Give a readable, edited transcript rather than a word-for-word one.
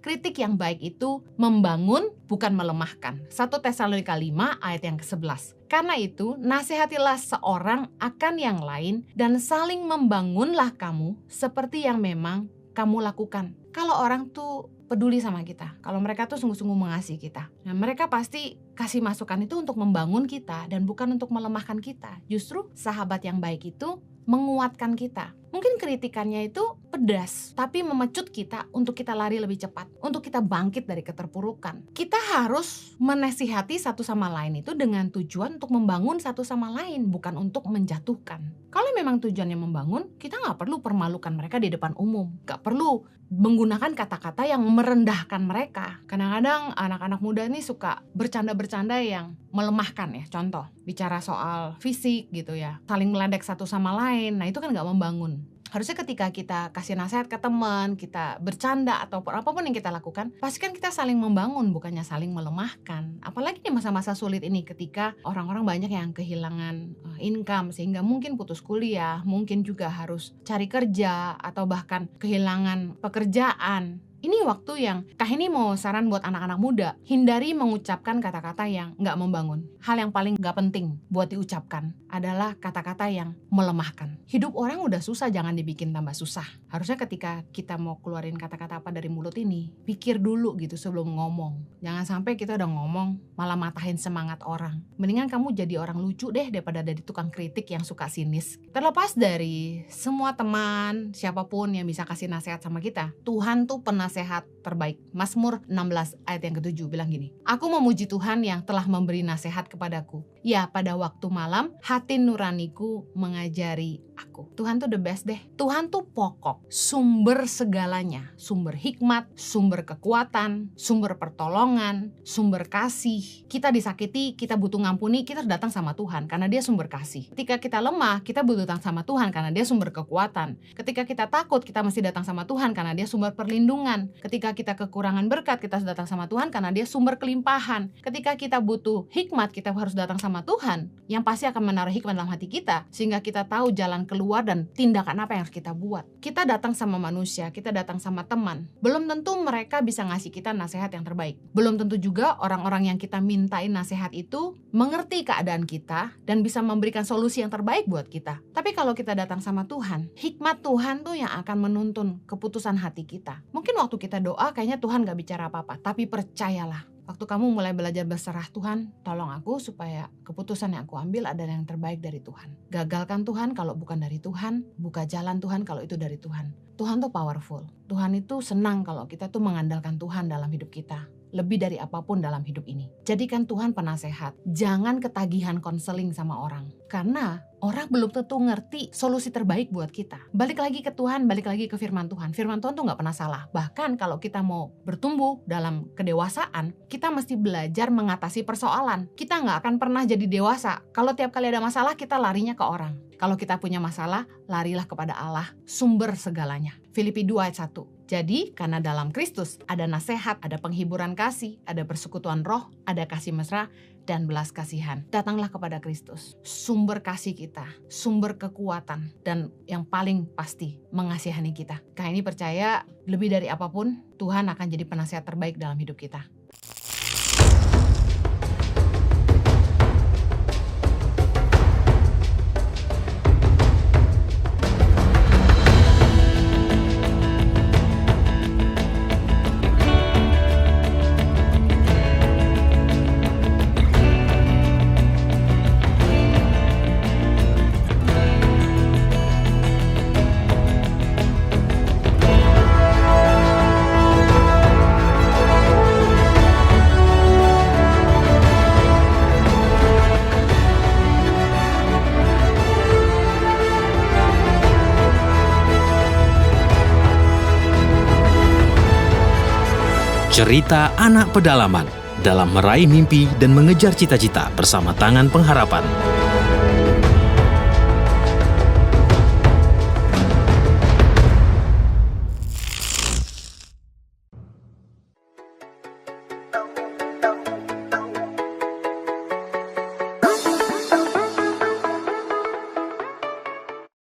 Kritik yang baik itu membangun, bukan melemahkan. 1 Tesalonika 5 ayat yang ke-11. Karena itu, nasihatilah seorang akan yang lain dan saling membangunlah kamu seperti yang memang kamu lakukan. Kalau orang tuh peduli sama kita, kalau mereka tuh sungguh-sungguh mengasihi kita, nah mereka pasti kasih masukan itu untuk membangun kita dan bukan untuk melemahkan kita. Justru sahabat yang baik itu menguatkan kita. Mungkin kritikannya itu pedas, tapi memecut kita untuk kita lari lebih cepat, untuk kita bangkit dari keterpurukan. Kita harus menasihati satu sama lain itu dengan tujuan untuk membangun satu sama lain, bukan untuk menjatuhkan. Kalau memang tujuannya membangun, kita nggak perlu permalukan mereka di depan umum, nggak perlu menggunakan kata-kata yang merendahkan mereka. Kadang-kadang anak-anak muda ini suka bercanda-bercanda yang melemahkan ya. Contoh, bicara soal fisik gitu ya, saling meledek satu sama lain, nah itu kan nggak membangun. Harusnya ketika kita kasih nasihat ke teman, kita bercanda atau apapun yang kita lakukan, pastikan kita saling membangun, bukannya saling melemahkan. Apalagi di masa-masa sulit ini ketika orang-orang banyak yang kehilangan income sehingga mungkin putus kuliah, mungkin juga harus cari kerja atau bahkan kehilangan pekerjaan. Ini waktu yang Kak ini mau saran buat anak-anak muda, hindari mengucapkan kata-kata yang nggak membangun. Hal yang paling nggak penting buat diucapkan adalah kata-kata yang melemahkan. Hidup orang udah susah, jangan dibikin tambah susah. Harusnya ketika kita mau keluarin kata-kata apa dari mulut ini, pikir dulu gitu sebelum ngomong. Jangan sampai kita udah ngomong malah matahin semangat orang. Mendingan kamu jadi orang lucu deh daripada jadi tukang kritik yang suka sinis. Terlepas dari semua teman, siapapun yang bisa kasih nasihat sama kita, Tuhan tuh penasehat terbaik. Mazmur 16 ayat yang ke-7 bilang gini, aku memuji Tuhan yang telah memberi nasihat kepadaku. Ya, pada waktu malam hati nuraniku mengajari aku. Tuhan tuh the best deh. Tuhan tuh pokok, sumber segalanya, sumber hikmat, sumber kekuatan, sumber pertolongan, sumber kasih. Kita disakiti, kita butuh ngampuni, kita datang sama Tuhan karena Dia sumber kasih. Ketika kita lemah, kita butuh datang sama Tuhan karena Dia sumber kekuatan. Ketika kita takut, kita mesti datang sama Tuhan karena Dia sumber perlindungan. Ketika kita kekurangan berkat, kita harus datang sama Tuhan karena Dia sumber kelimpahan. Ketika kita butuh hikmat, kita harus datang sama Tuhan yang pasti akan menaruh hikmat dalam hati kita sehingga kita tahu jalan keluar dan tindakan apa yang harus kita buat. Kita datang sama manusia, kita datang sama teman. Belum tentu mereka bisa ngasih kita nasihat yang terbaik. Belum tentu juga orang-orang yang kita mintain nasihat itu mengerti keadaan kita dan bisa memberikan solusi yang terbaik buat kita. Tapi kalau kita datang sama Tuhan, hikmat Tuhan tuh yang akan menuntun keputusan hati kita. Mungkin waktu kita doa kayaknya Tuhan gak bicara apa-apa, tapi percayalah, waktu kamu mulai belajar berserah, Tuhan tolong aku supaya keputusan yang aku ambil adalah yang terbaik dari Tuhan. Gagalkan Tuhan kalau bukan dari Tuhan, buka jalan Tuhan kalau itu dari Tuhan. Tuhan tuh powerful. Tuhan itu senang kalau kita tuh mengandalkan Tuhan dalam hidup kita. Lebih dari apapun dalam hidup ini. Jadikan Tuhan penasehat. Jangan ketagihan konseling sama orang. Karena orang belum tentu ngerti solusi terbaik buat kita. Balik lagi ke Tuhan, balik lagi ke firman Tuhan. Firman Tuhan tuh gak pernah salah. Bahkan kalau kita mau bertumbuh dalam kedewasaan, kita mesti belajar mengatasi persoalan. Kita gak akan pernah jadi dewasa kalau tiap kali ada masalah kita larinya ke orang. Kalau kita punya masalah, larilah kepada Allah, sumber segalanya. Filipi 2 ayat 1. Jadi, karena dalam Kristus ada nasihat, ada penghiburan kasih, ada persekutuan roh, ada kasih mesra, dan belas kasihan. Datanglah kepada Kristus, sumber kasih kita, sumber kekuatan, dan yang paling pasti mengasihani kita. Kak ini percaya lebih dari apapun, Tuhan akan jadi penasihat terbaik dalam hidup kita. Cerita anak pedalaman dalam meraih mimpi dan mengejar cita-cita bersama Tangan Pengharapan.